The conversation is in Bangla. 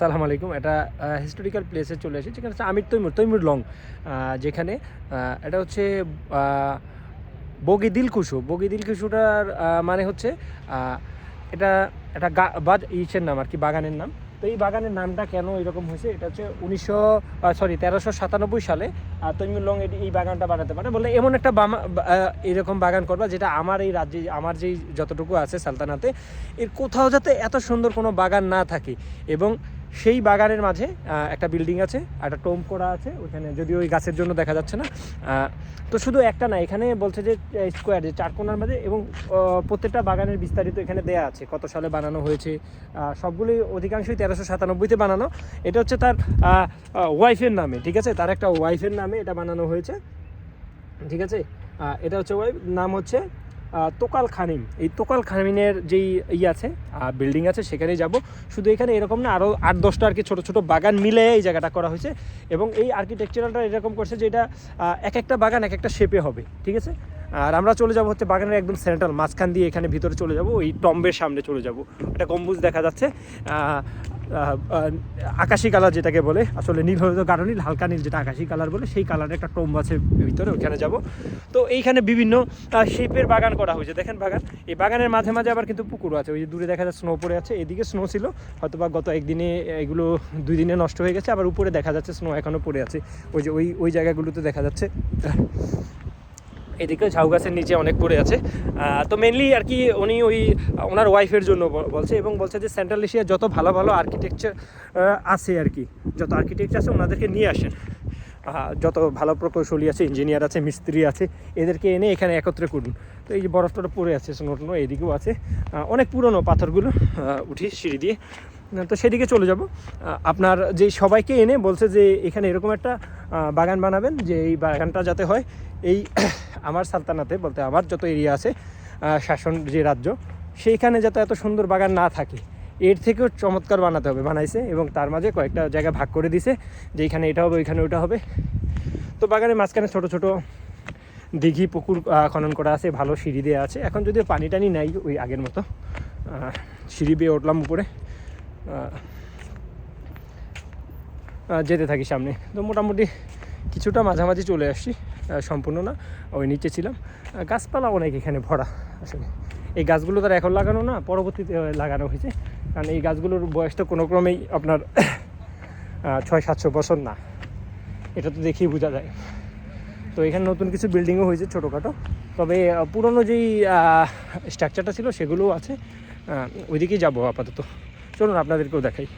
আসসালামু আলাইকুম। এটা হিস্টোরিক্যাল প্লেসে চলে এসেছি, যেখানে হচ্ছে আমির তৈমুর লং, যেখানে এটা হচ্ছে বগি দিলকুশুটার মানে হচ্ছে এটা একটা ইসের নাম আর কি, বাগানের নাম। তো এই বাগানের নামটা কেন এরকম হয়েছে, এটা হচ্ছে 1397 সালে তৈমুর লং এই বাগানটা বানাতে পারে, বলে এমন একটা এরকম বাগান করবা যেটা আমার এই রাজ্যে, আমার যেই যতটুকু আছে সালতানাতে, এর কোথাও যাতে এত সুন্দর কোনো বাগান না থাকে। এবং সেই বাগানের মাঝে একটা বিল্ডিং আছে, একটা টোম্ব করা আছে ওইখানে, যদিও ওই গাছের জন্য দেখা যাচ্ছে না। তো শুধু একটা না, এখানে বলছে যে স্কোয়ার, যে চারকোনার মাঝে, এবং প্রত্যেকটা বাগানের বিস্তারিত এখানে দেয়া আছে, কত সালে বানানো হয়েছে। সবগুলোই অধিকাংশই 1397-তে বানানো। এটা হচ্ছে তার ওয়াইফের নামে, ঠিক আছে, তার একটা ওয়াইফের নামে এটা বানানো হয়েছে, ঠিক আছে। এটা হচ্ছে ওয়াইফ, নাম হচ্ছে তোকাল খানিম। এই তোকাল খানিমের যেই আছে বিল্ডিং আছে, সেখানেই যাব। শুধু এখানে এরকম না, আরও 8-10টা আর কি ছোটো ছোটো বাগান মিলে এই জায়গাটা করা হয়েছে। এবং এই আর্কিটেকচারালটা এরকম করছে যে এটা এক একটা বাগান এক একটা শেপে হবে, ঠিক আছে। আর আমরা চলে যাব হচ্ছে বাগানের একদম সেন্ট্রাল মাঝখান দিয়ে, এখানে ভিতরে চলে যাব, ওই টম্বের সামনে চলে যাব। একটা গম্বুজ দেখা যাচ্ছে, আকাশি কালার যেটাকে বলে, আসলে নীল হলে তো গাঢ় নীল, হালকা নীল যেটা আকাশি কালার বলে, সেই কালারের একটা টম্ব আছে ভিতরে, ওইখানে যাব। তো এইখানে বিভিন্ন শেপের বাগান করা হয়েছে, দেখেন বাগান। এই বাগানের মাঝে মাঝে আবার কিন্তু পুকুরও আছে, ওই যে দূরে দেখা যাচ্ছে স্নো পড়ে আছে, এদিকে স্নো ছিল হয়তো বা গত একদিনে, এগুলো 2 দিনে নষ্ট হয়ে গেছে। আবার উপরে দেখা যাচ্ছে স্নো এখনও পড়ে আছে, ওই যে ওই জায়গাগুলোতে দেখা যাচ্ছে। এদিকে ঝাউ গাছের নিচে অনেক পড়ে আছে। তো মেনলি আর কি উনি ওনার ওয়াইফের জন্য বলছে, এবং বলছে যে সেন্ট্রাল এশিয়ার যত ভালো ভালো আর্কিটেকচার আছে আর কি, যত আর্কিটেকচার আছে ওনাদেরকে নিয়ে আসেন, যত ভালো প্রকৌশলী আছে, ইঞ্জিনিয়ার আছে, মিস্ত্রি আছে, এদেরকে এনে এখানে একত্রে করুন। তো এই যে বরফটা পড়ে আছে, স্নো এদিকেও আছে, অনেক পুরনো পাথরগুলো উঠি সিঁড়ি দিয়ে। তো সেদিকে চলে যাব। আপনার যে সবাইকে এনে বলছে যে এখানে এরকম একটা বাগান বানাবেন, যে এই বাগানটা যাতে হয় এই আমার সালতানাতে, বলতে আমার যত এরিয়া আছে, শাসন যে রাজ্য, সেইখানে যাতে এত সুন্দর বাগান না থাকে, এর থেকেও চমৎকার বানাতে হবে, বানাইছে। এবং তার মাঝে কয়েকটা জায়গা ভাগ করে দিছে, যে এখানে এটা হবে, ওইখানে ওটা হবে। তো বাগানের মাঝখানে ছোটো ছোটো দিঘি পুকুর খনন করা আছে, ভালো সিঁড়ি দেওয়া আছে। এখন যদিও পানি টানি নাই ওই আগের মতো, সিঁড়ি বেয়ে উঠলাম উপরে, যেতে থাকি সামনে। তো মোটামুটি কিছুটা মাঝামাঝি চলে আসছি, সম্পূর্ণ না, ওই নিচে ছিলাম। গাছপালা অনেক এখানে ভরা, আসলে এই গাছগুলো তার এখন লাগানো না, পরবর্তীতে লাগানো হয়েছে, কারণ এই গাছগুলোর বয়স তো কোনো ক্রমেই আপনার 600-700 বছর না, এটা তো দেখেই বোঝা যায়। তো এখানে নতুন কিছু বিল্ডিংও হয়েছে ছোটোখাটো, তবে পুরনো যেই স্ট্রাকচারটা ছিল সেগুলোও আছে। ওইদিকেই যাবো আপাতত, চলুন আপনাদেরকেও দেখাই।